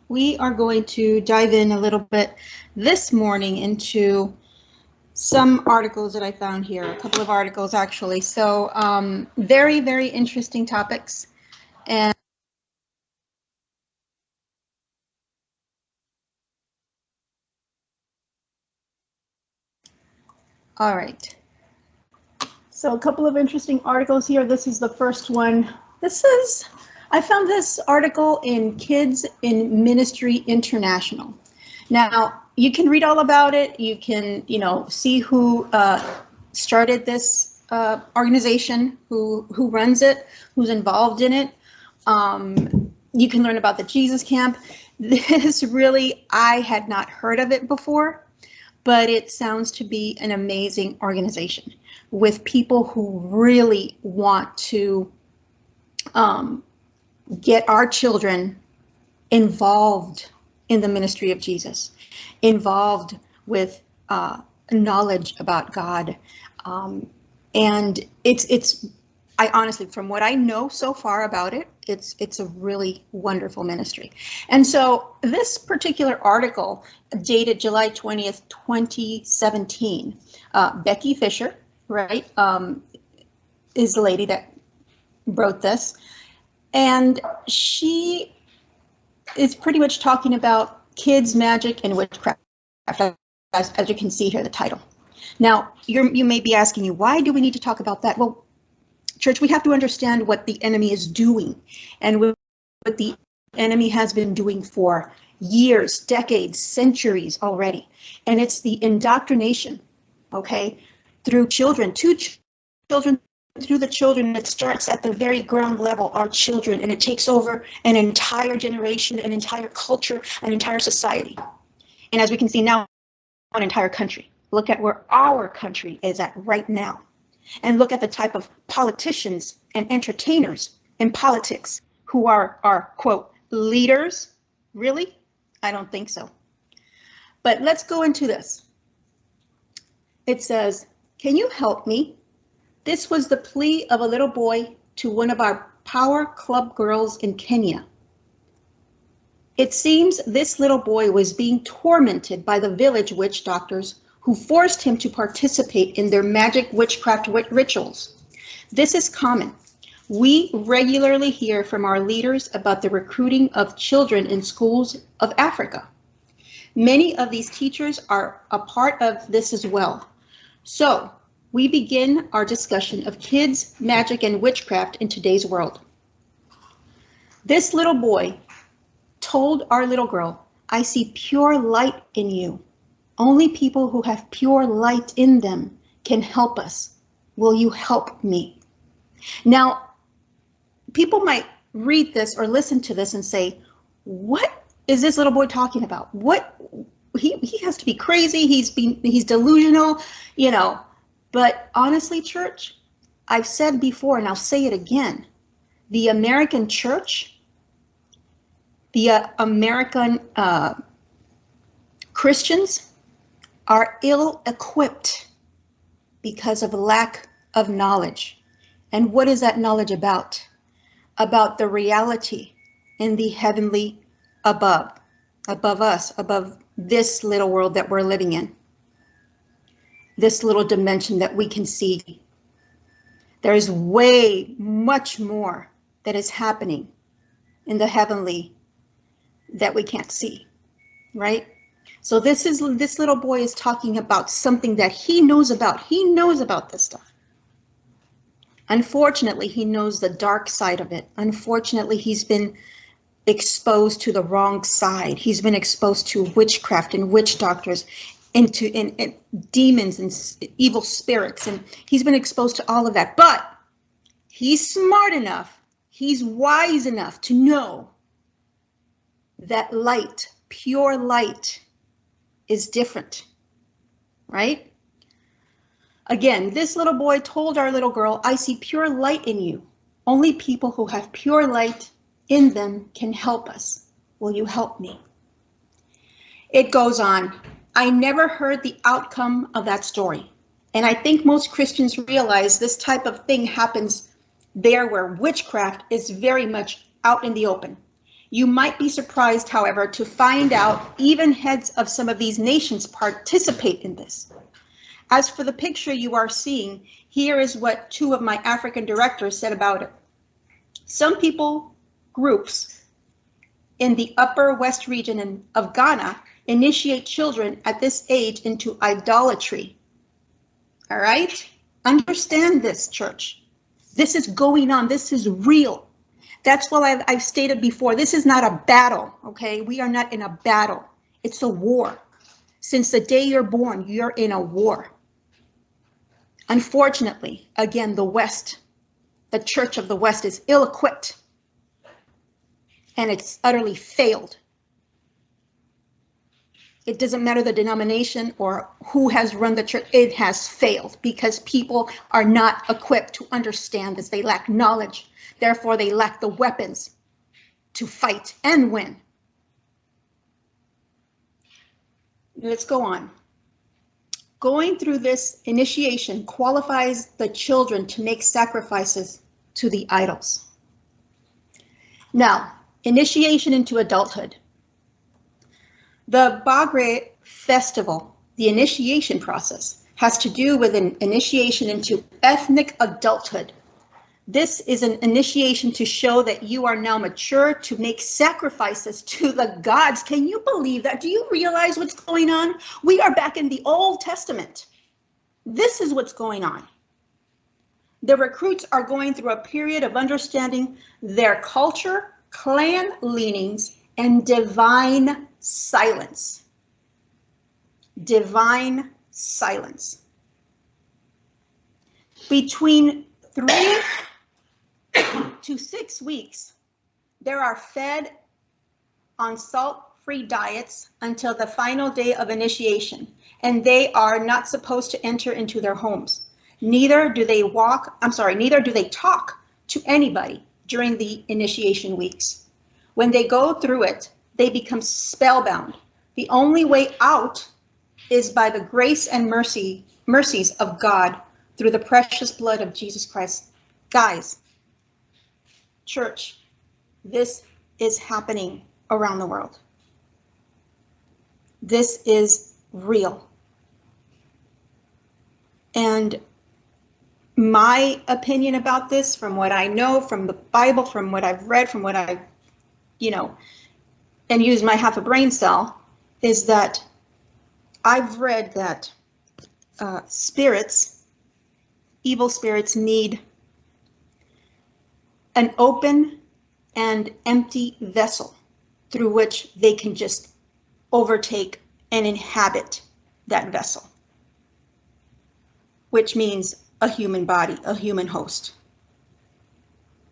We are going to dive in a little bit this morning into some articles that I found here, a couple of articles actually. So very, very interesting topics. And all right. So a couple of interesting articles here. This is the first one. I found this article in Kids in Ministry International. Now, you can read all about it. You can, see who started this organization, who runs it, who's involved in it. You can learn about the Jesus Camp. This really, I had not heard of it before, but it sounds to be an amazing organization with people who really want to get our children involved in the ministry of Jesus, involved with knowledge about God. And I honestly, from what I know so far about it, it's a really wonderful ministry. And so this particular article, dated July 20th, 2017, Becky Fisher, right, is the lady that wrote this. And she is pretty much talking about kids, magic, and witchcraft, as you can see here, the title. Now, you may be asking, why do we need to talk about that? Well, church, we have to understand what the enemy is doing and what the enemy has been doing for years, decades, centuries already. And it's the indoctrination, okay, through children, to children, through the children. It starts at the very ground level, our children, and it takes over an entire generation, an entire culture, an entire society. And as we can see now, an entire country. Look at where our country is at right now. And look at the type of politicians and entertainers in politics who are quote, leaders. Really? I don't think so. But let's go into this. It says, can you help me? This was the plea of a little boy to one of our power club girls in Kenya. It seems this little boy was being tormented by the village witch doctors who forced him to participate in their magic witchcraft rituals. This is common. We regularly hear from our leaders about the recruiting of children in schools of Africa. Many of these teachers are a part of this as well. So we begin our discussion of kids, magic, and witchcraft in today's world. This little boy told our little girl, I see pure light in you. Only people who have pure light in them can help us. Will you help me? Now, people might read this or listen to this and say, what is this little boy talking about? What? He has to be crazy. He's delusional, But honestly, church, I've said before, and I'll say it again, the American church, the American Christians are ill-equipped because of lack of knowledge. And what is that knowledge about? About the reality in the heavenly above us, above this little world that we're living in, this little dimension that we can see. There is way much more that is happening in the heavenly that we can't see, right? So this little boy is talking about something that he knows about. He knows about this stuff. Unfortunately, he knows the dark side of it. Unfortunately, he's been exposed to the wrong side. He's been exposed to witchcraft and witch doctors, and demons and evil spirits, and he's been exposed to all of that. But he's smart enough, he's wise enough to know that light, pure light, is different, right? Again, this little boy told our little girl, I see pure light in you. Only people who have pure light in them can help us. Will you help me? It goes on. I never heard the outcome of that story. And I think most Christians realize this type of thing happens there where witchcraft is very much out in the open. You might be surprised, however, to find out even heads of some of these nations participate in this. As for the picture you are seeing, here is what 2 of my African directors said about it. Some people, groups in the upper west region of Ghana initiate children at this age into idolatry. All right? Understand this, church. This is going on. This is real. That's why I've stated before, this is not a battle, okay? We are not in a battle. It's a war. Since the day you're born, you're in a war. Unfortunately, again, the West, the Church of the West is ill-equipped, and it's utterly failed. It doesn't matter the denomination or who has run the church, it has failed because people are not equipped to understand this. They lack knowledge. Therefore, they lack the weapons to fight and win. Let's go on. Going through this initiation qualifies the children to make sacrifices to the idols. Now, initiation into adulthood. The Bagre festival, the initiation process, has to do with an initiation into ethnic adulthood. This is an initiation to show that you are now mature to make sacrifices to the gods. Can you believe that? Do you realize what's going on? We are back in the Old Testament. This is what's going on. The recruits are going through a period of understanding their culture, clan leanings, and divine silence. Divine silence. Between 3 to 6 weeks, they are fed on salt-free diets until the final day of initiation, and they are not supposed to enter into their homes. Neither do they talk to anybody during the initiation weeks. When they go through it, they become spellbound. The only way out is by the grace and mercies of God through the precious blood of Jesus Christ. Guys, church, this is happening around the world. This is real. And my opinion about this, from what I know, from the Bible, from what I've read, from what I've, and used my half a brain cell, is that I've read that evil spirits need an open and empty vessel through which they can just overtake and inhabit that vessel, which means a human body, a human host.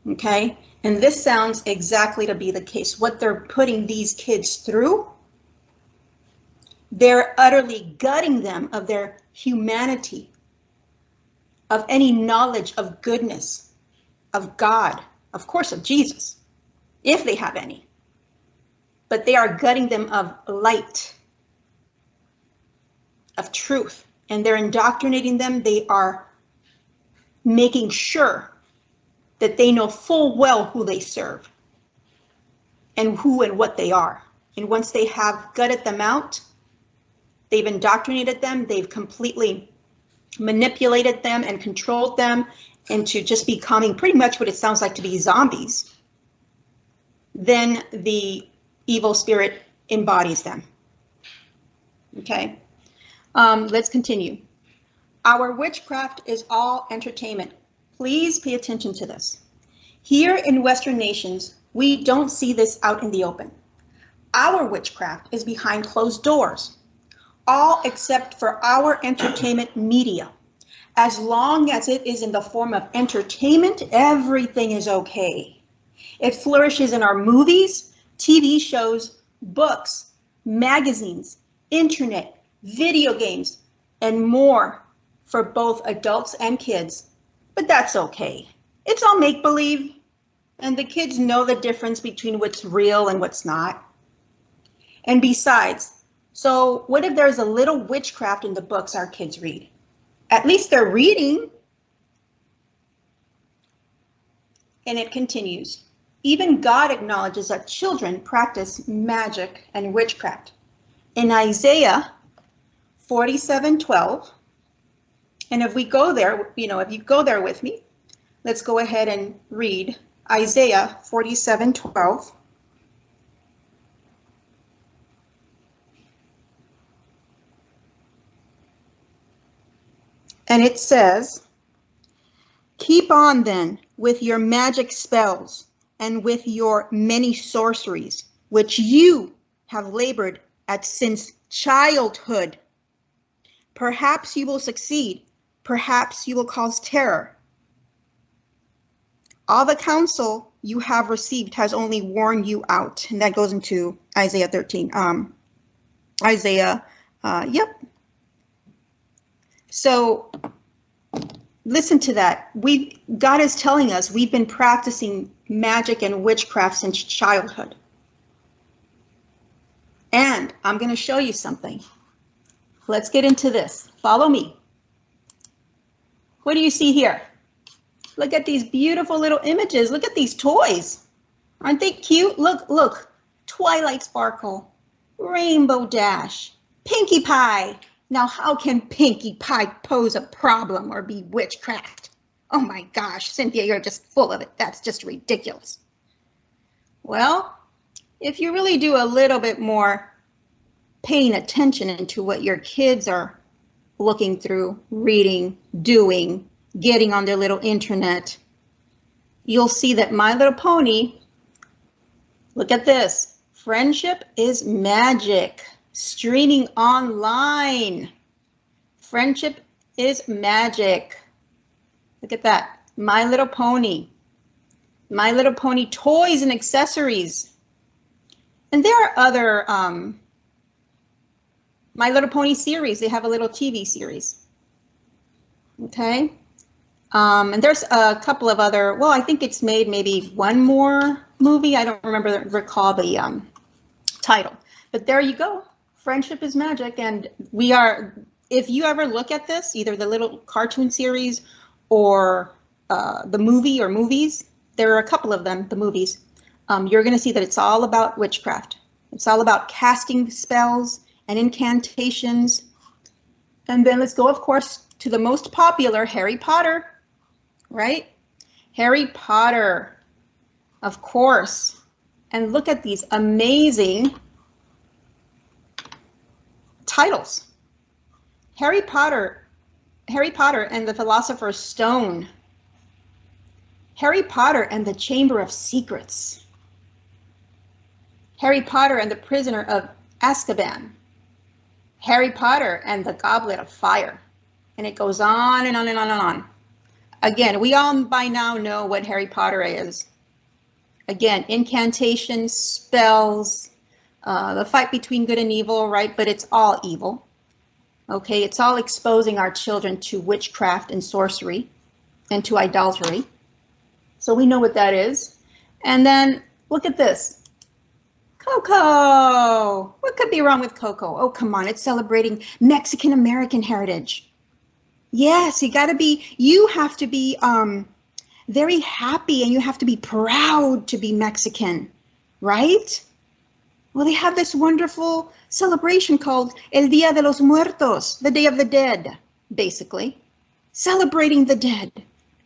Okay, and this sounds exactly to be the case. What they're putting these kids through, they're utterly gutting them of their humanity, of any knowledge of goodness, of God, of course of Jesus, if they have any. But they are gutting them of light, of truth, and they're indoctrinating them. They are making sure that they know full well who they serve and who and what they are. And once they have gutted them out, they've indoctrinated them, they've completely manipulated them and controlled them into just becoming pretty much what it sounds like to be zombies, then the evil spirit embodies them. Okay, let's continue. Our witchcraft is all entertainment. Please pay attention to this. Here in Western nations, we don't see this out in the open. Our witchcraft is behind closed doors, all except for our entertainment media. As long as it is in the form of entertainment, everything is okay. It flourishes in our movies, TV shows, books, magazines, internet, video games, and more for both adults and kids. But that's okay. It's all make-believe, and the kids know the difference between what's real and what's not. And besides, so what if there's a little witchcraft in the books our kids read? At least they're reading. And it continues. Even God acknowledges that children practice magic and witchcraft. In Isaiah 47:12, and if we go there, if you go there with me, let's go ahead and read Isaiah 47:12. And it says, "Keep on then with your magic spells and with your many sorceries, which you have labored at since childhood. Perhaps you will succeed. Perhaps you will cause terror. All the counsel you have received has only worn you out." And that goes into Isaiah 13. Yep. So listen to that. God is telling us we've been practicing magic and witchcraft since childhood. And I'm going to show you something. Let's get into this. Follow me. What do you see here? Look at these beautiful little images. Look at these toys. Aren't they cute? Look. Twilight Sparkle, Rainbow Dash, Pinkie Pie. Now, how can Pinkie Pie pose a problem or be witchcraft? Oh my gosh, Cynthia, you're just full of it. That's just ridiculous. Well, if you really do a little bit more paying attention into what your kids are looking through, reading, doing, getting on their little internet, you'll see that My Little Pony, look at this, friendship is magic. Streaming online. Friendship is magic. Look at that. My Little Pony. My Little Pony toys and accessories. And there are other My Little Pony series. They have a little TV series. Okay. And there's a couple of other, well, I think it's made maybe one more movie. I don't recall the title. But there you go. Friendship is magic, and if you ever look at this, either the little cartoon series or the movie or movies, there are a couple of them, the movies, you're going to see that it's all about witchcraft. It's all about casting spells and incantations. And then let's go, of course, to the most popular, Harry Potter, right? Harry Potter, of course. And look at these amazing titles. Harry Potter and the Philosopher's Stone. Harry Potter and the Chamber of Secrets. Harry Potter and the Prisoner of Azkaban. Harry Potter and the Goblet of Fire. And it goes on and on and on and on. Again, we all by now know what Harry Potter is. Again, incantations, spells, the fight between good and evil, right? But it's all evil. Okay, it's all exposing our children to witchcraft and sorcery and to idolatry. So we know what that is. And then look at this. Coco. What could be wrong with Coco? Oh, come on. It's celebrating Mexican American heritage. Yes, you have to be very happy, and you have to be proud to be Mexican, right? Well, they have this wonderful celebration called El Día de los Muertos, the Day of the Dead, basically. Celebrating the dead,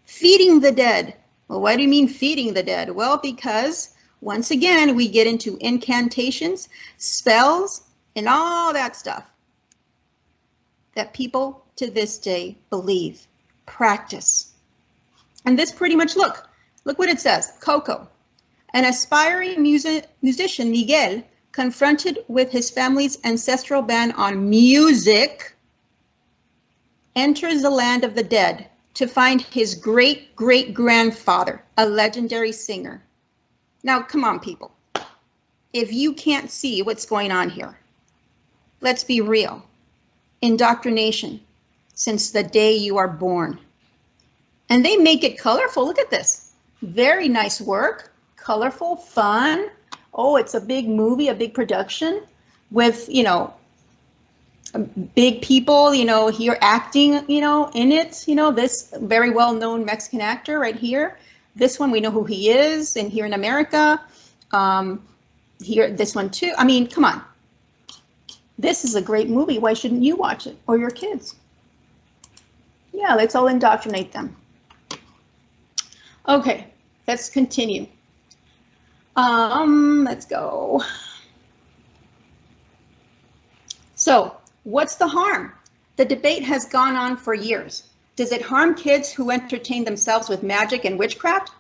feeding the dead. Well, what do you mean feeding the dead? Well, because once again, we get into incantations, spells, and all that stuff that people to this day believe, practice. And this pretty much, look what it says. Coco, an aspiring musician, Miguel, confronted with his family's ancestral ban on music, enters the land of the dead to find his great-great-grandfather, a legendary singer. Now, come on, people. If you can't see what's going on here, let's be real. Indoctrination since the day you are born. And they make it colorful. Look at this. Very nice work. Colorful, fun. Oh, it's a big movie, a big production with, big people, here acting, in it. This very well-known Mexican actor right here. This one, we know who he is, and here in America, here, this one too. I mean, come on. This is a great movie. Why shouldn't you watch it, or your kids? Yeah, let's all indoctrinate them. Okay, let's continue. Let's go. So, what's the harm? The debate has gone on for years. Does it harm kids who entertain themselves with magic and witchcraft?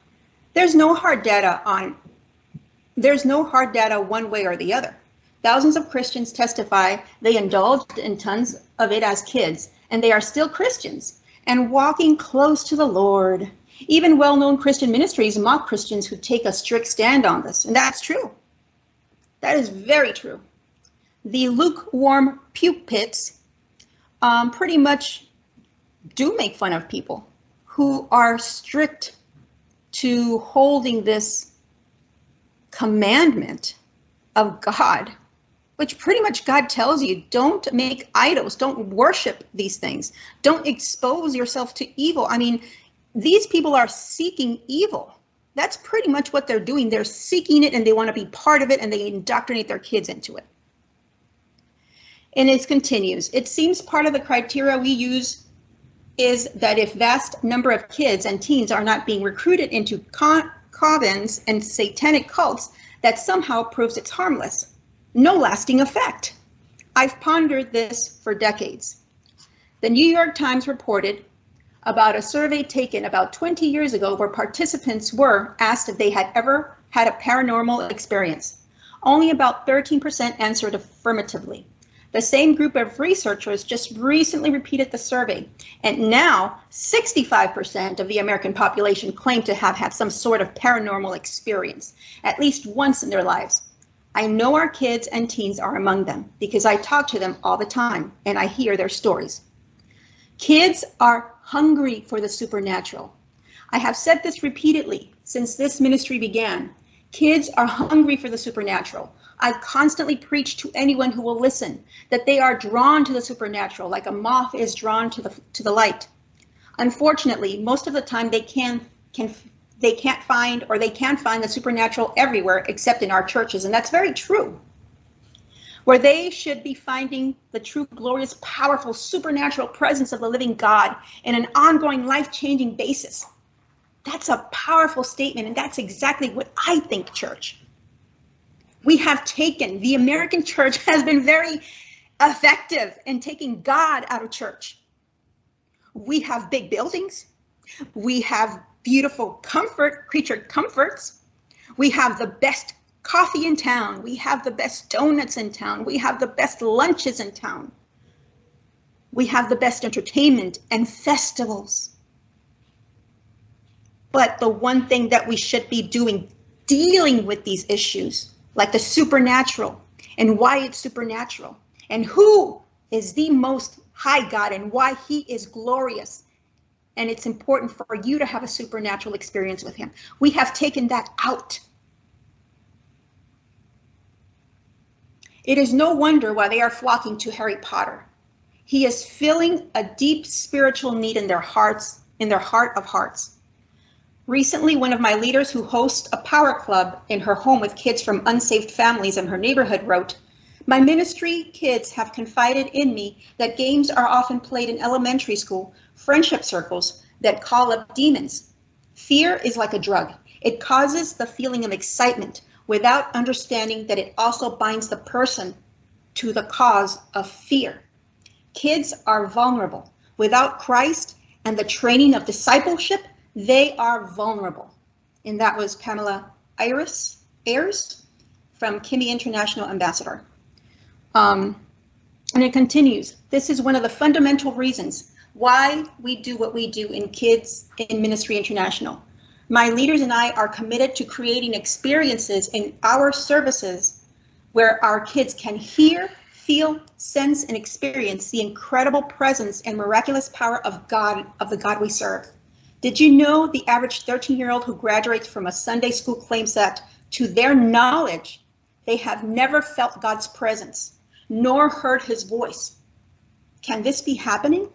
There's no hard data one way or the other. Thousands of Christians testify they indulged in tons of it as kids, and they are still Christians and walking close to the Lord. Even well-known Christian ministries mock Christians who take a strict stand on this, and that's true. That is very true. The lukewarm pulpits pretty much do make fun of people who are strict to holding this commandment of God, which pretty much God tells you, don't make idols, don't worship these things, don't expose yourself to evil. I mean, these people are seeking evil. That's pretty much what they're doing. They're seeking it and they want to be part of it, and they indoctrinate their kids into it. And it continues. It seems part of the criteria we use is that if vast number of kids and teens are not being recruited into covens and satanic cults, that somehow proves it's harmless. No lasting effect. I've pondered this for decades. The New York Times reported about a survey taken about 20 years ago where participants were asked if they had ever had a paranormal experience. Only about 13% answered affirmatively. The same group of researchers just recently repeated the survey, and now 65% of the American population claim to have had some sort of paranormal experience, at least once in their lives. I know our kids and teens are among them because I talk to them all the time and I hear their stories. Kids are hungry for the supernatural. I have said this repeatedly since this ministry began. Kids are hungry for the supernatural. I constantly preach to anyone who will listen that they are drawn to the supernatural like a moth is drawn to the light. Unfortunately, most of the time they can't find the supernatural everywhere except in our churches, and that's very true. Where they should be finding the true, glorious, powerful, supernatural presence of the living God in an ongoing, life-changing basis. That's a powerful statement, and that's exactly what I think, church. The American church has been very effective in taking God out of church. We have big buildings. We have beautiful creature comforts. We have the best coffee in town. We have the best donuts in town. We have the best lunches in town. We have the best entertainment and festivals. But the one thing that we should be doing, dealing with these issues, like the supernatural and why it's supernatural and who is the most high God and why he is glorious. And it's important for you to have a supernatural experience with him. We have taken that out. It is no wonder why they are flocking to Harry Potter. He is filling a deep spiritual need in their hearts, in their heart of hearts. Recently, one of my leaders who hosts a power club in her home with kids from unsaved families in her neighborhood wrote, "My ministry kids have confided in me that games are often played in elementary school friendship circles that call up demons. Fear is like a drug. It causes the feeling of excitement without understanding that it also binds the person to the cause of fear. Kids are vulnerable. Without Christ and the training of discipleship, they are vulnerable." And that was Pamela Ayers from Kimmy International Ambassador. And it continues. This is one of the fundamental reasons why we do what we do in Kids in Ministry International. My leaders and I are committed to creating experiences in our services where our kids can hear, feel, sense, and experience the incredible presence and miraculous power of God, of the God we serve. Did you know the average 13-year-old who graduates from a Sunday school claims that, to their knowledge, they have never felt God's presence, nor heard his voice? Can this be happening?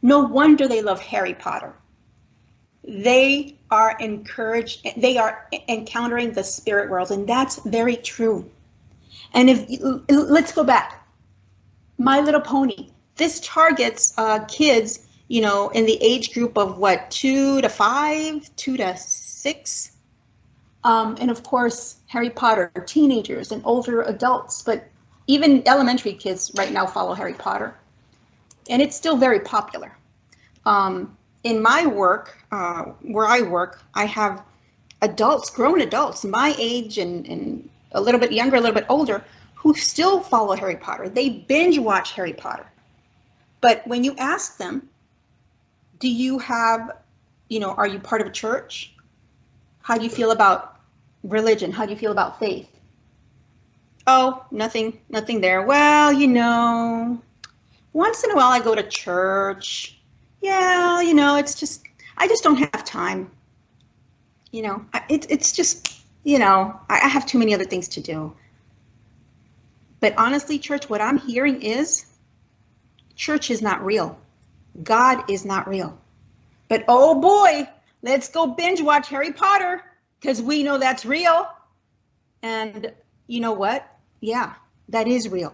No wonder they love Harry Potter. they are encouraged, they are encountering the spirit world, and that's very true. And let's go back. My Little Pony. This targets kids, you know, in the age group of what, 2 to 5, 2 to 6. And of course, Harry Potter, teenagers and older adults, but even elementary kids right now follow Harry Potter. And it's still very popular. In my work, where I work, I have adults, grown adults, my age and a little bit younger, a little bit older, who still follow Harry Potter. They binge watch Harry Potter. But when you ask them, do you have, you know, are you part of a church? How do you feel about religion? How do you feel about faith? Oh, nothing there. Well, you know, once in a while I go to church. Yeah, you know, it's just, I just don't have time. You know, it's just, you know, I have too many other things to do. But honestly, church, what I'm hearing is church is not real. God is not real. But oh boy, let's go binge watch Harry Potter because we know that's real. And you know what? Yeah, that is real.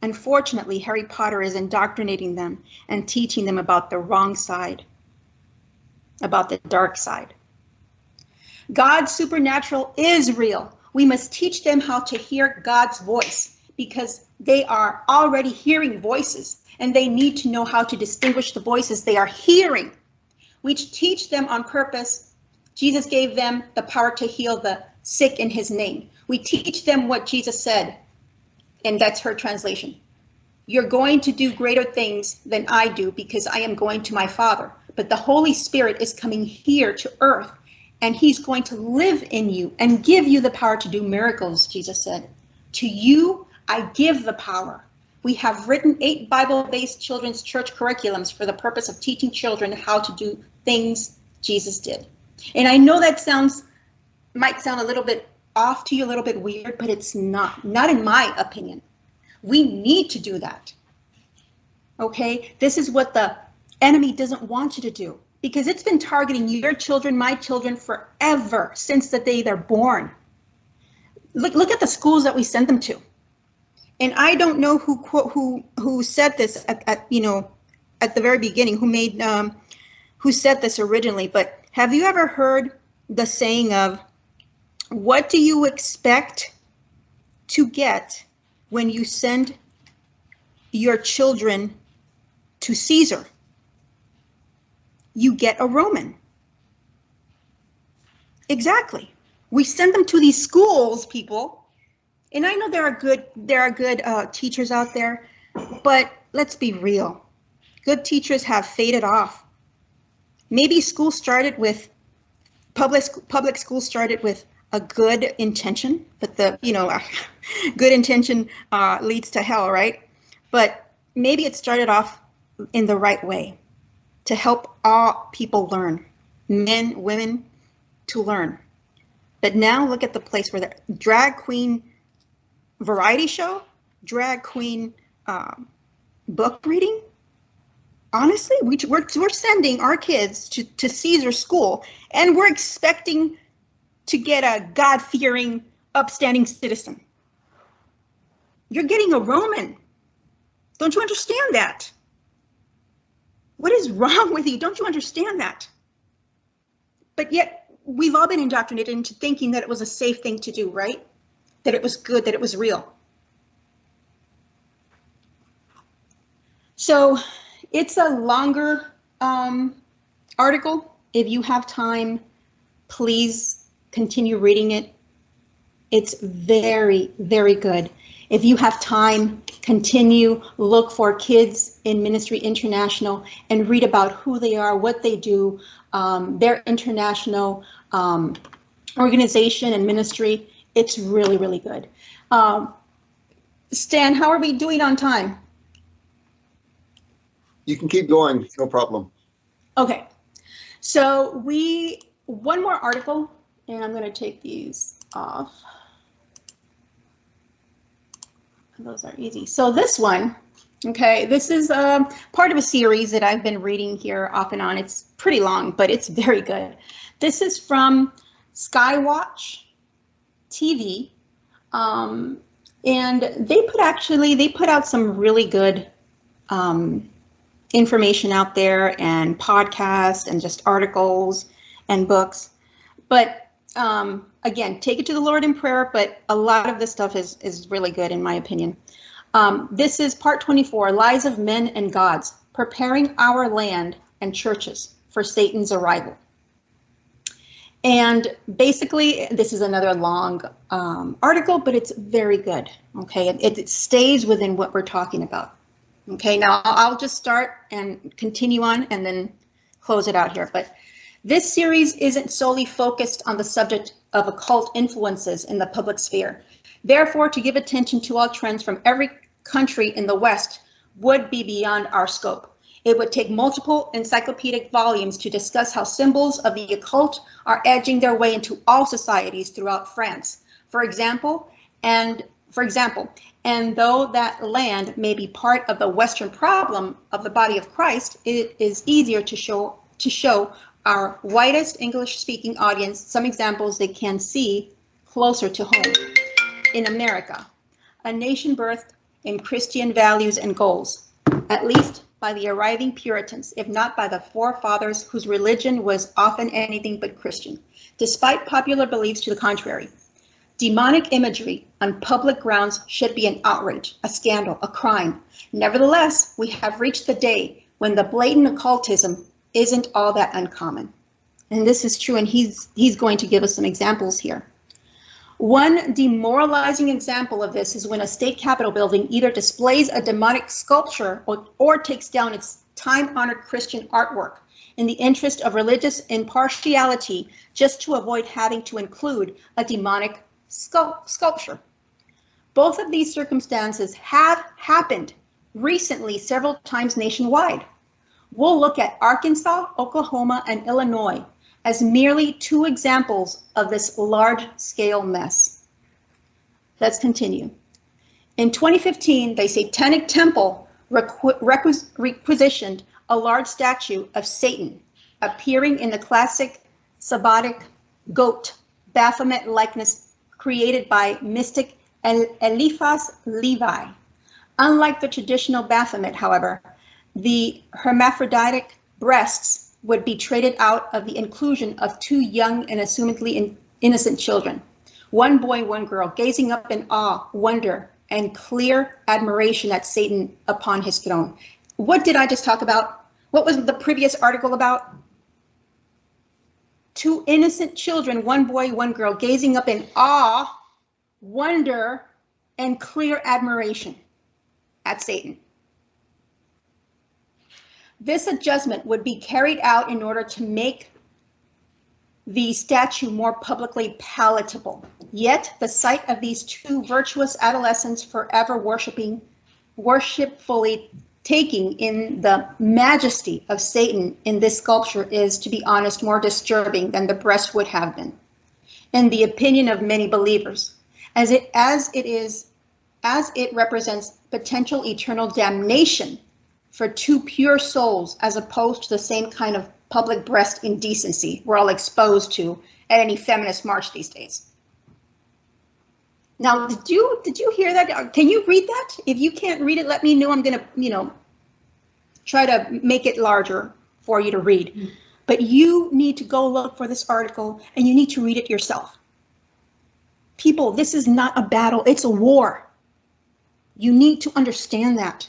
Unfortunately, Harry Potter is indoctrinating them and teaching them about the wrong side, about the dark side. God's supernatural is real. We must teach them how to hear God's voice because they are already hearing voices and they need to know how to distinguish the voices they are hearing. We teach them on purpose. Jesus gave them the power to heal the sick in his name. We teach them what Jesus said, and that's her translation. You're going to do greater things than I do because I am going to my Father. But the Holy Spirit is coming here to earth, and he's going to live in you and give you the power to do miracles, Jesus said. To you, I give the power. We have written 8 Bible-based children's church curriculums for the purpose of teaching children how to do things Jesus did. And I know that might sound a little bit off to you, a little bit weird, but it's not in my opinion. We need to do that. Okay, this is what the enemy doesn't want you to do because it's been targeting your children, my children forever since the day they're born. Look at the schools that we send them to. And I don't know who said this at the very beginning, who said this originally, but have you ever heard the saying of, what do you expect to get when you send your children to Caesar? You get a Roman. Exactly. We send them to these schools, people. And I know there are good teachers out there, but let's be real. Good teachers have faded off. Maybe school started with public school started with a good intention, but good intention leads to hell, right? But maybe it started off in the right way to help all people learn, men, women, to learn. But now look at the place where the drag queen variety show, drag queen book reading. Honestly, we're sending our kids to Caesar school, and we're expecting to get a God-fearing, upstanding citizen. You're getting a Roman. Don't you understand that? What is wrong with you? Don't you understand that? But yet, we've all been indoctrinated into thinking that it was a safe thing to do, right? That it was good, that it was real. So it's a longer article. If you have time, please continue reading it. It's very, very good. If you have time, continue, look for Kids in Ministry International and read about who they are, what they do, their international organization and ministry. It's really, really good. Stan, how are we doing on time? You can keep going, no problem. Okay, so one more article, and I'm going to take these off. Those are easy. So this one Okay, this is part of a series that I've been reading here off and on. It's pretty long, but it's very good. This is from Skywatch TV, and they put out some really good information out there, and podcasts and just articles and books. But again, take it to the Lord in prayer, but a lot of this stuff is really good in my opinion. This is part 24, Lies of Men and Gods, Preparing Our Land and Churches for Satan's Arrival. And basically, this is another long article, but it's very good. Okay, it stays within what we're talking about. Okay, now I'll just start and continue on and then close it out here. But this series isn't solely focused on the subject of occult influences in the public sphere. Therefore, to give attention to all trends from every country in the West would be beyond our scope. It would take multiple encyclopedic volumes to discuss how symbols of the occult are edging their way into all societies throughout France. For example, and though that land may be part of the Western problem of the body of Christ, it is easier to show our widest English-speaking audience some examples they can see closer to home. In America, a nation birthed in Christian values and goals, at least by the arriving Puritans, if not by the forefathers whose religion was often anything but Christian, despite popular beliefs to the contrary. Demonic imagery on public grounds should be an outrage, a scandal, a crime. Nevertheless, we have reached the day when the blatant occultism isn't all that uncommon. And this is true, and he's going to give us some examples here. One demoralizing example of this is when a state capitol building either displays a demonic sculpture or takes down its time-honored Christian artwork in the interest of religious impartiality, just to avoid having to include a demonic sculpture. Both of these circumstances have happened recently several times nationwide. We'll look at Arkansas, Oklahoma, and Illinois as merely two examples of this large-scale mess. Let's continue. In 2015, the Satanic Temple requisitioned a large statue of Satan appearing in the classic Sabbatic goat Baphomet likeness created by mystic Eliphas Levi. Unlike the traditional Baphomet, however, the hermaphroditic breasts would be traded out of the inclusion of two young and assumedly innocent children, one boy, one girl, gazing up in awe, wonder, and clear admiration at Satan upon his throne. What did I just talk about? What was the previous article about? Two innocent children, one boy, one girl, gazing up in awe, wonder, and clear admiration at Satan. This adjustment would be carried out in order to make the statue more publicly palatable. Yet the sight of these two virtuous adolescents forever worshipfully taking in the majesty of Satan in this sculpture is, to be honest, more disturbing than the breast would have been, in the opinion of many believers, as it represents potential eternal damnation for two pure souls, as opposed to the same kind of public breast indecency we're all exposed to at any feminist march these days. Now, did you hear that? Can you read that? If you can't read it, let me know. I'm gonna, try to make it larger for you to read. But you need to go look for this article and you need to read it yourself. People, this is not a battle, it's a war. You need to understand that.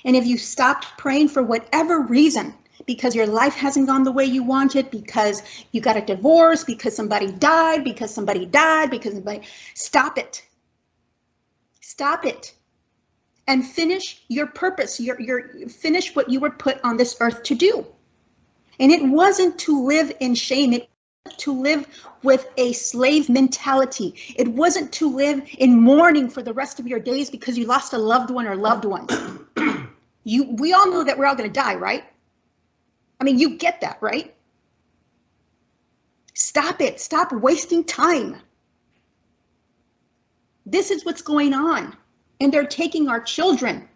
And if you stopped praying for whatever reason, because your life hasn't gone the way you wanted, because you got a divorce, because somebody died, stop it. Stop it. And finish your purpose, finish what you were put on this earth to do. And it wasn't to live in shame, it was to live with a slave mentality. It wasn't to live in mourning for the rest of your days because you lost a loved one or loved ones. We all know that we're all going to die, right? I mean, you get that, right? Stop it. Stop wasting time. This is what's going on. And they're taking our children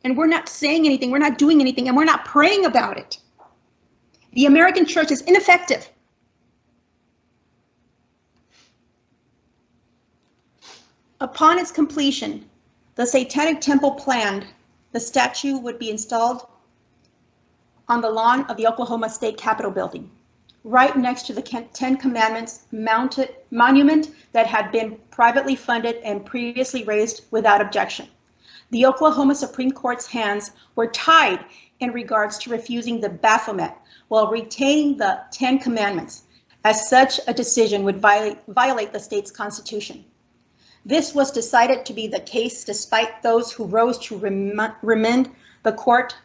And we're not saying anything, we're not doing anything, and we're not praying about it. The American church is ineffective. Upon its completion, the Satanic Temple planned the statue would be installed on the lawn of the Oklahoma State Capitol building, right next to the Ten Commandments monument that had been privately funded and previously raised without objection. The Oklahoma Supreme Court's hands were tied in regards to refusing the Baphomet while retaining the Ten Commandments, as such a decision would violate the state's constitution. This was decided to be the case despite those who rose to remind the court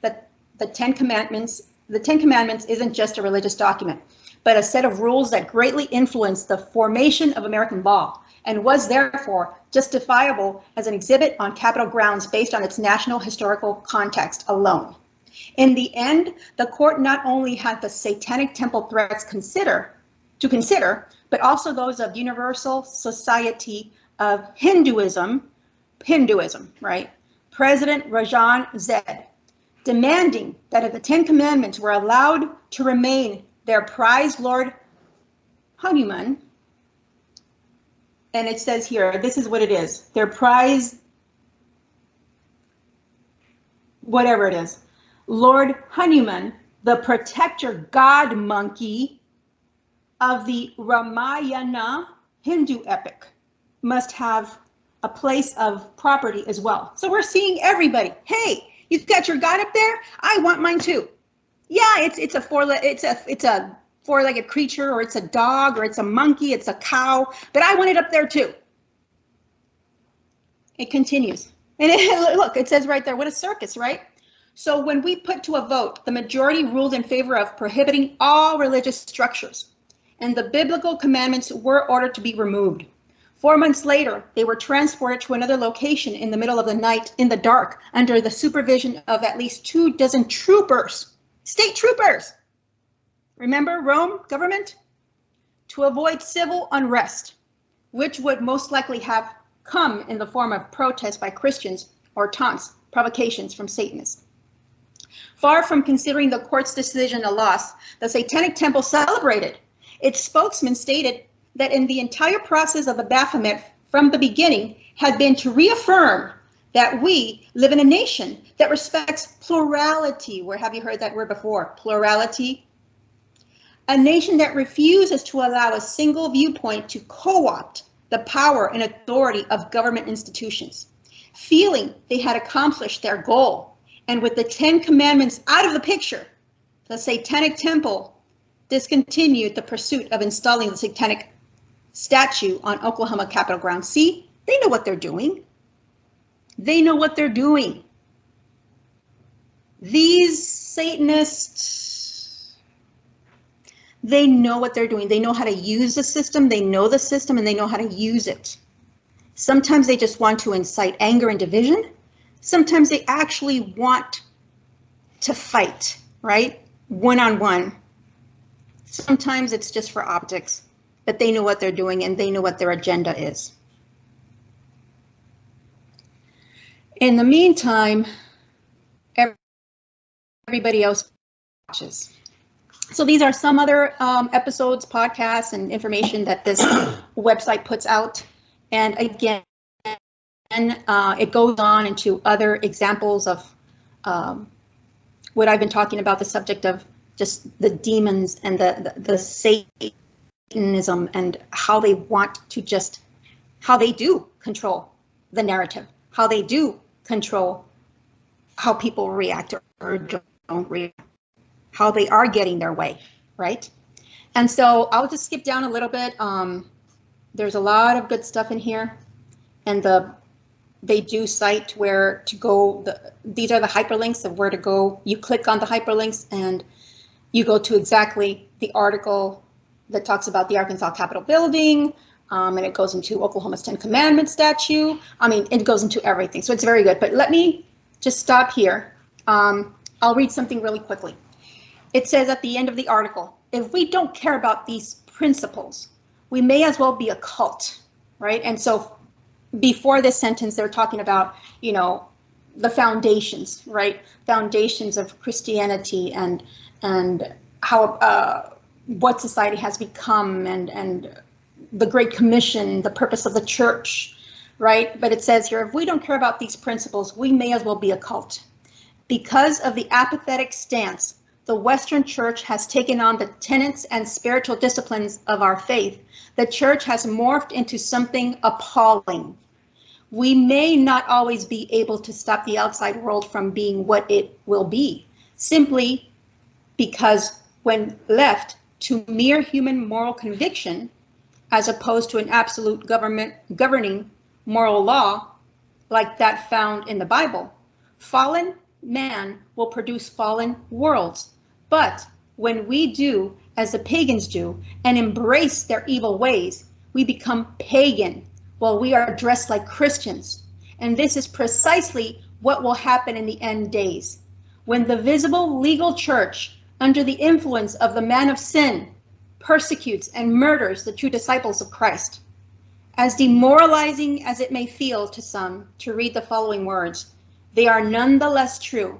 that the Ten Commandments isn't just a religious document, but a set of rules that greatly influenced the formation of American law and was therefore justifiable as an exhibit on Capitol grounds based on its national historical context alone. In the end, the court not only had the Satanic Temple threats to consider, but also those of Universal Society of Hinduism, right? President Rajan Zed, demanding that if the Ten Commandments were allowed to remain, their prized Lord Hanuman, and it says here, this is what it is, their prize, whatever it is, Lord Hanuman, the protector god monkey of the Ramayana Hindu epic, must have a place of property as well. So we're seeing everybody, hey, you've got your god up there, I want mine too. Yeah, it's a four-legged creature, or it's a dog, or it's a monkey, it's a cow, but I want it up there too. It continues. And look, it says right there, what a circus, right? So when we put to a vote, the majority ruled in favor of prohibiting all religious structures, and the biblical commandments were ordered to be removed. 4 months later, they were transported to another location in the middle of the night in the dark under the supervision of at least 24 troopers, state troopers. Remember Rome government? To avoid civil unrest, which would most likely have come in the form of protests by Christians or taunts, provocations from Satanists. Far from considering the court's decision a loss, the Satanic Temple celebrated. Its spokesman stated that in the entire process of the Baphomet from the beginning had been to reaffirm that we live in a nation that respects plurality. Where have you heard that word before? Plurality. A nation that refuses to allow a single viewpoint to co-opt the power and authority of government institutions. Feeling they had accomplished their goal, and with the Ten Commandments out of the picture, the Satanic Temple discontinued the pursuit of installing the Satanic statue on Oklahoma Capitol grounds. See, they know what they're doing. They know what they're doing. These Satanists, they know what they're doing. They know how to use the system. They know the system, and they know how to use it. Sometimes they just want to incite anger and division. Sometimes they actually want to fight, right? One-on-one. Sometimes it's just for optics, but they know what they're doing and they know what their agenda is. In the meantime, everybody else watches. So these are some other episodes, podcasts, and information that this website puts out. And again, it goes on into other examples of what I've been talking about, the subject of just the demons and the Satanism and how they want to just, how they do control the narrative, how they do control how people react or don't react, how they are getting their way, right? And so I'll just skip down a little bit. There's a lot of good stuff in here, and they do cite where to go. These are the hyperlinks of where to go. You click on the hyperlinks and you go to exactly the article that talks about the Arkansas Capitol building, and it goes into Oklahoma's Ten Commandments statue. I mean, it goes into everything, so it's very good. But let me just stop here. I'll read something really quickly. It says at the end of the article, if we don't care about these principles, we may as well be a cult, right? And so before this sentence, they're talking about, you know, the foundations, right? Foundations of Christianity and how what society has become and the Great Commission, the purpose of the church, right? But it says here, if we don't care about these principles, we may as well be a cult. Because of the apathetic stance the Western Church has taken on the tenets and spiritual disciplines of our faith, the church has morphed into something appalling. We may not always be able to stop the outside world from being what it will be, simply because when left to mere human moral conviction, as opposed to an absolute government governing moral law like that found in the Bible, fallen man will produce fallen worlds. But when we do as the pagans do and embrace their evil ways, we become pagan while we are dressed like Christians. And this is precisely what will happen in the end days, when the visible legal church, under the influence of the man of sin, persecutes and murders the true disciples of Christ. As demoralizing as it may feel to some to read the following words, they are nonetheless true.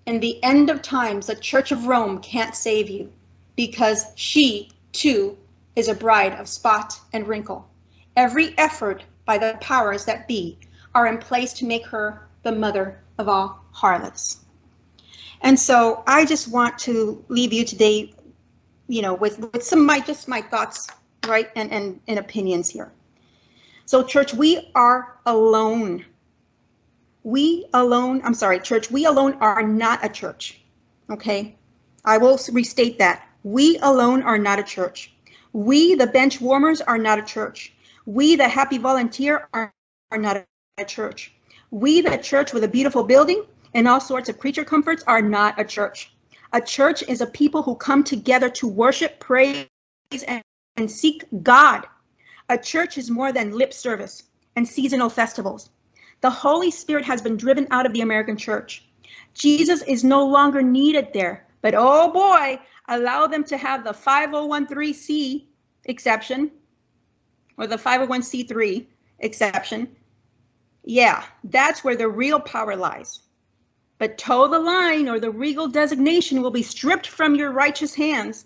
In the end of times, the Church of Rome can't save you, because she, too, is a bride of spot and wrinkle. Every effort by the powers that be are in place to make her the mother of all harlots. And so I just want to leave you today, with some of my thoughts, right, and opinions here. So church, we are alone. Church, we alone are not a church, okay? I will restate that. We alone are not a church. We, the bench warmers, are not a church. We, the happy volunteer, are not a church. We, the church with a beautiful building and all sorts of creature comforts, are not a church. A church is a people who come together to worship, praise, and seek God. A church is more than lip service and seasonal festivals. The Holy Spirit has been driven out of the American church. Jesus is no longer needed there, but oh boy, allow them to have the 501(c) exception or the 501(c)(3) exception. Yeah, that's where the real power lies. But toe the line or the regal designation will be stripped from your righteous hands.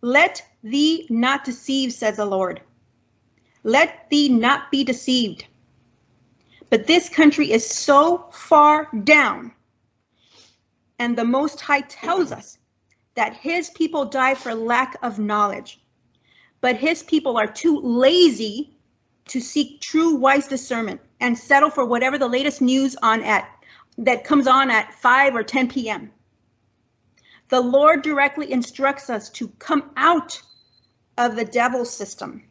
Let thee not deceive, says the Lord. Let thee not be deceived. But this country is so far down, and the Most High tells us that his people die for lack of knowledge. But his people are too lazy to seek true wise discernment and settle for whatever the latest news that comes on at 5 or 10 p.m. The Lord directly instructs us to come out of the devil's system.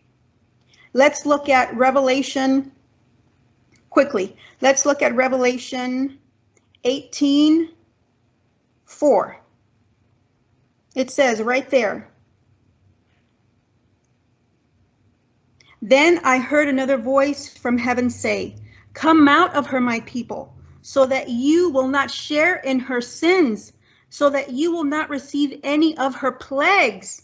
Let's look at Revelation quickly. Let's look at Revelation 18:4. It says right there, "Then I heard another voice from heaven say, 'Come out of her, my people, so that you will not share in her sins, so that you will not receive any of her plagues.'"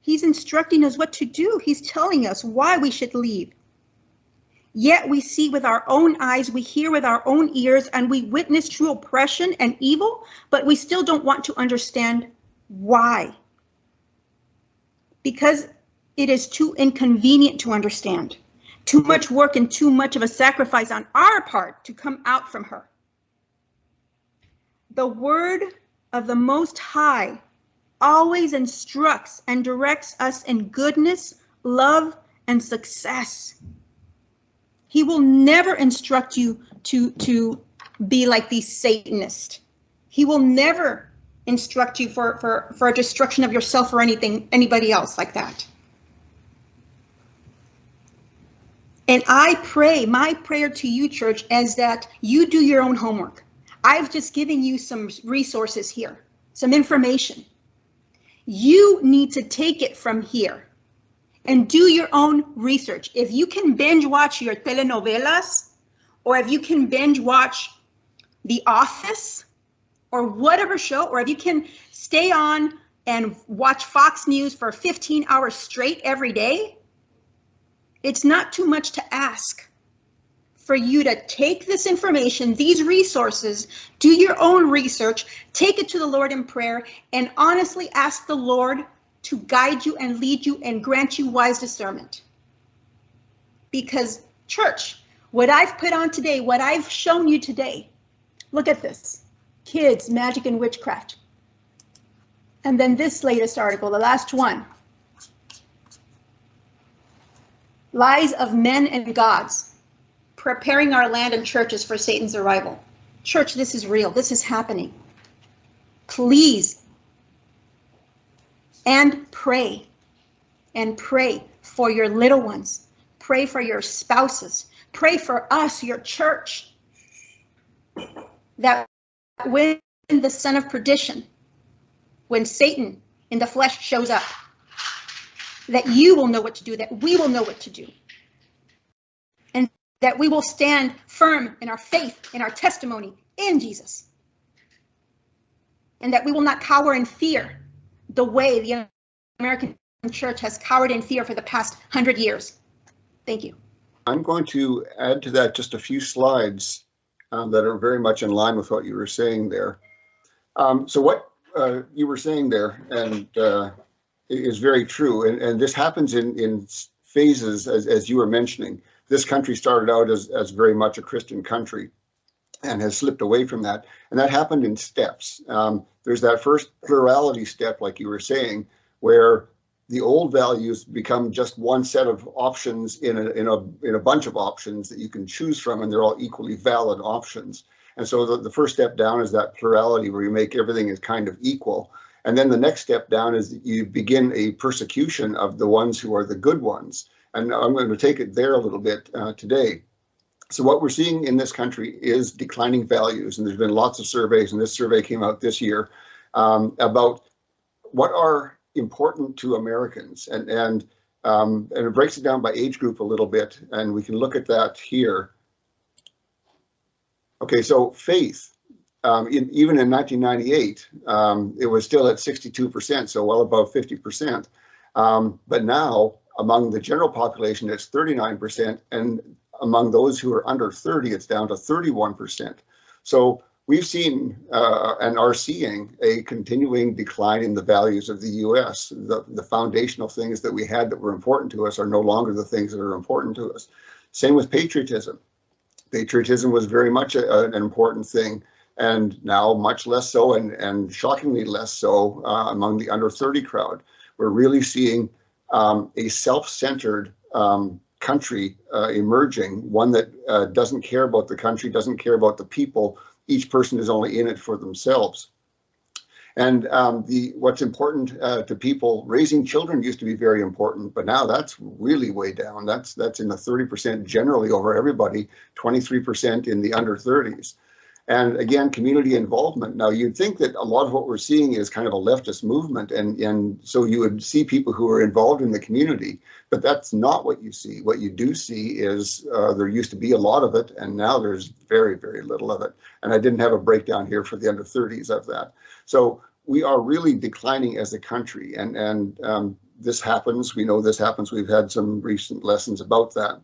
He's instructing us what to do. He's telling us why we should leave. Yet we see with our own eyes, we hear with our own ears, and we witness true oppression and evil, but we still don't want to understand why. Because it is too inconvenient to understand. Too much work and too much of a sacrifice on our part to come out from her. The word of the Most High always instructs and directs us in goodness, love, and success. He will never instruct you to be like these Satanists. He will never instruct you for a destruction of yourself or anybody else like that. And I pray, my prayer to you, church, is that you do your own homework. I've just given you some resources here, some information. You need to take it from here and do your own research. If you can binge watch your telenovelas, or if you can binge watch The Office, or whatever show, or if you can stay on and watch Fox News for 15 hours straight every day, it's not too much to ask for you to take this information, these resources, do your own research, take it to the Lord in prayer, and honestly ask the Lord to guide you and lead you and grant you wise discernment. Because, church, what I've put on today, what I've shown you today, look at this. Kids, magic and witchcraft. And then this latest article, the last one. Lies of men and gods, preparing our land and churches for Satan's arrival. Church, this is real. This is happening. Please. And pray for your little ones. Pray for your spouses. Pray for us, your church, that when the son of perdition, when Satan in the flesh shows up, that you will know what to do, that we will know what to do, and that we will stand firm in our faith, in our testimony in Jesus, and that we will not cower in fear the way the American church has cowered in fear for the past 100 years. Thank you. I'm going to add to that just a few slides that are very much in line with what you were saying there. So what you were saying there and is very true. And this happens in phases, as you were mentioning. This country started out as very much a Christian country and has slipped away from that. And that happened in steps. There's that first plurality step, like you were saying, where the old values become just one set of options in a bunch of options that you can choose from, and they're all equally valid options. And so the first step down is that plurality where you make everything as kind of equal. And then the next step down is that you begin a persecution of the ones who are the good ones. And I'm going to take it there a little bit today. So what we're seeing in this country is declining values. And there's been lots of surveys, and this survey came out this year, about what are important to Americans. And it breaks it down by age group a little bit. And we can look at that here. Okay, so faith, even in 1998, it was still at 62%, so well above 50%. But now, among the general population, it's 39%, and among those who are under 30, it's down to 31%. So we've seen and are seeing a continuing decline in the values of the U.S. The foundational things that we had that were important to us are no longer the things that are important to us. Same with patriotism. Patriotism was very much an important thing, and now much less so, and shockingly less so among the under 30 crowd. We're really seeing a self-centered country emerging, one that doesn't care about the country, doesn't care about the people. Each person is only in it for themselves. And what's important to people, raising children used to be very important, but now that's really way down. That's in the 30% generally over everybody, 23% in the under 30s. And again, community involvement. Now, you'd think that a lot of what we're seeing is kind of a leftist movement, and so you would see people who are involved in the community, but that's not what you see. What you do see is there used to be a lot of it, and now there's very, very little of it. And I didn't have a breakdown here for the under 30s of that. So we are really declining as a country, and this happens. We know this happens. We've had some recent lessons about that.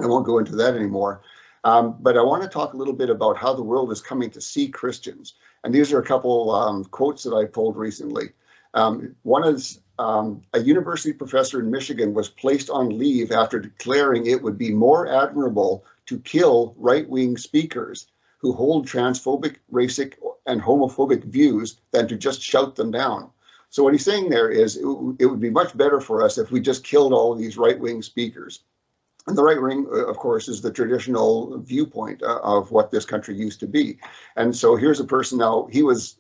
I won't go into that anymore. But I want to talk a little bit about how the world is coming to see Christians. And these are a couple quotes that I pulled recently. One is a university professor in Michigan was placed on leave after declaring it would be more admirable to kill right-wing speakers who hold transphobic, racic, and homophobic views than to just shout them down. So what he's saying there is it would be much better for us if we just killed all of these right-wing speakers. And the right wing, of course, is the traditional viewpoint of what this country used to be. And so here's a person now, he was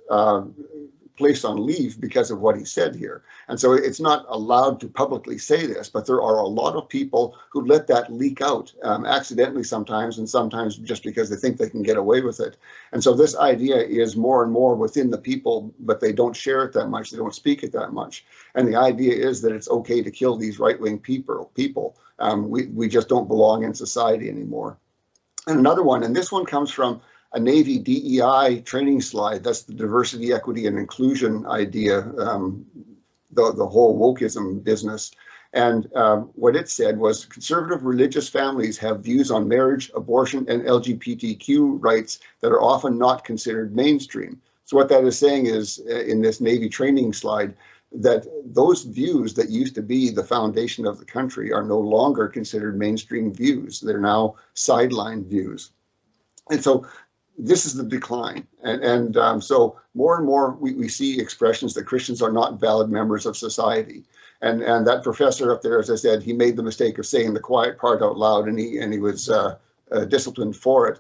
placed on leave because of what he said here. And so it's not allowed to publicly say this, but there are a lot of people who let that leak out accidentally sometimes, and sometimes just because they think they can get away with it. And so this idea is more and more within the people, but they don't share it that much. They don't speak it that much. And the idea is that it's okay to kill these right-wing people. We just don't belong in society anymore. And another one, and this one comes from a Navy DEI training slide. That's the diversity, equity, and inclusion idea, the whole wokeism business. And what it said was conservative religious families have views on marriage, abortion, and LGBTQ rights that are often not considered mainstream. So what that is saying is, in this Navy training slide, that those views that used to be the foundation of the country are no longer considered mainstream views. They're now sideline views. And so this is the decline. And so more and more we see expressions that Christians are not valid members of society. And that professor up there, as I said, he made the mistake of saying the quiet part out loud, and he was disciplined for it.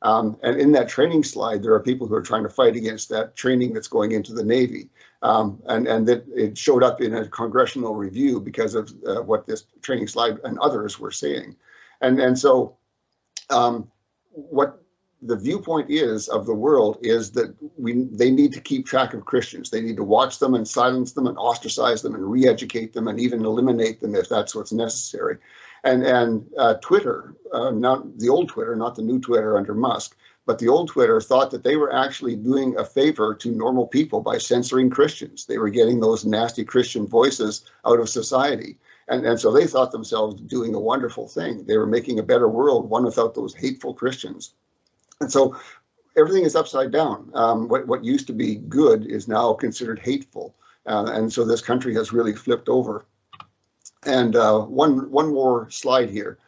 And in that training slide, there are people who are trying to fight against that training that's going into the Navy. And that it showed up in a congressional review because of what this training slide and others were saying. And so what the viewpoint is of the world is that they need to keep track of Christians. They need to watch them and silence them and ostracize them and re-educate them and even eliminate them if that's what's necessary. And Twitter, not the old Twitter, not the new Twitter under Musk, but the old Twitter thought that they were actually doing a favor to normal people by censoring Christians. They were getting those nasty Christian voices out of society. And so they thought themselves doing a wonderful thing. They were making a better world, one without those hateful Christians. And so everything is upside down. What used to be good is now considered hateful. And so this country has really flipped over. And one more slide here.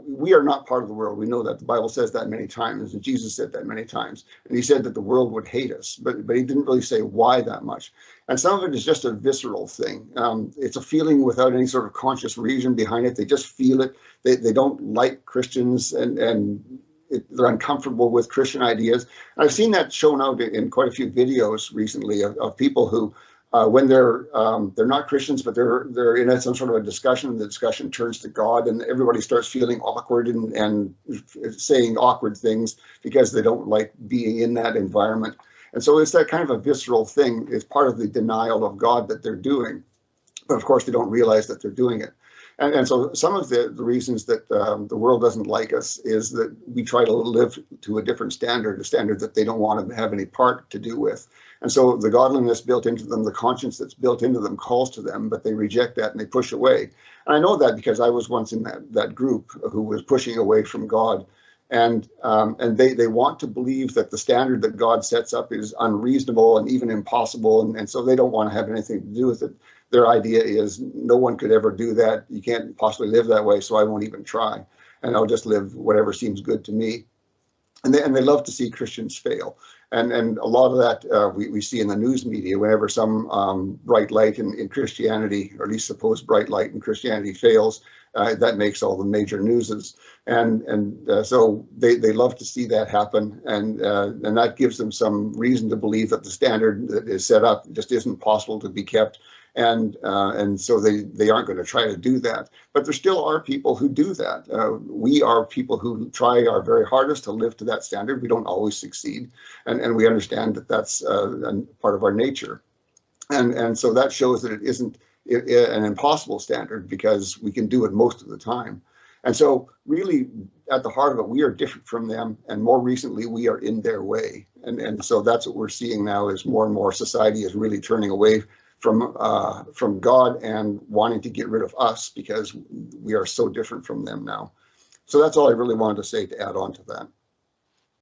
We are not part of the world. We know that. The Bible says that many times, and Jesus said that many times. And he said that the world would hate us, but he didn't really say why that much. And some of it is just a visceral thing. It's a feeling without any sort of conscious reason behind it. They just feel it. They don't like Christians, and they're uncomfortable with Christian ideas. And I've seen that shown out in quite a few videos recently of people who, when they're not Christians, but they're in some sort of a discussion, and the discussion turns to God, and everybody starts feeling awkward and saying awkward things because they don't like being in that environment. And so it's that kind of a visceral thing. It's part of the denial of God that they're doing. But of course, they don't realize that they're doing it. And so some of the reasons that the world doesn't like us is that we try to live to a different standard, a standard that they don't want to have any part to do with. And so the godliness built into them, the conscience that's built into them calls to them, but they reject that and they push away. And I know that because I was once in that group who was pushing away from God. And they want to believe that the standard that God sets up is unreasonable and even impossible. And so they don't want to have anything to do with it. Their idea is no one could ever do that. You can't possibly live that way, so I won't even try. And I'll just live whatever seems good to me. And they love to see Christians fail. And a lot of that we see in the news media. Whenever some bright light in Christianity, or at least supposed bright light in Christianity, fails, that makes all the major newses. And so they love to see that happen. And that gives them some reason to believe that the standard that is set up just isn't possible to be kept. And so they aren't going to try to do that. But there still are people who do that. We are people who try our very hardest to live to that standard. We don't always succeed. And we understand that that's part of our nature. And so that shows that it isn't an impossible standard, because we can do it most of the time. And so really at the heart of it, we are different from them. And more recently, we are in their way. And so that's what we're seeing now, is more and more society is really turning away from God and wanting to get rid of us because we are so different from them now. So that's all I really wanted to say to add on to that.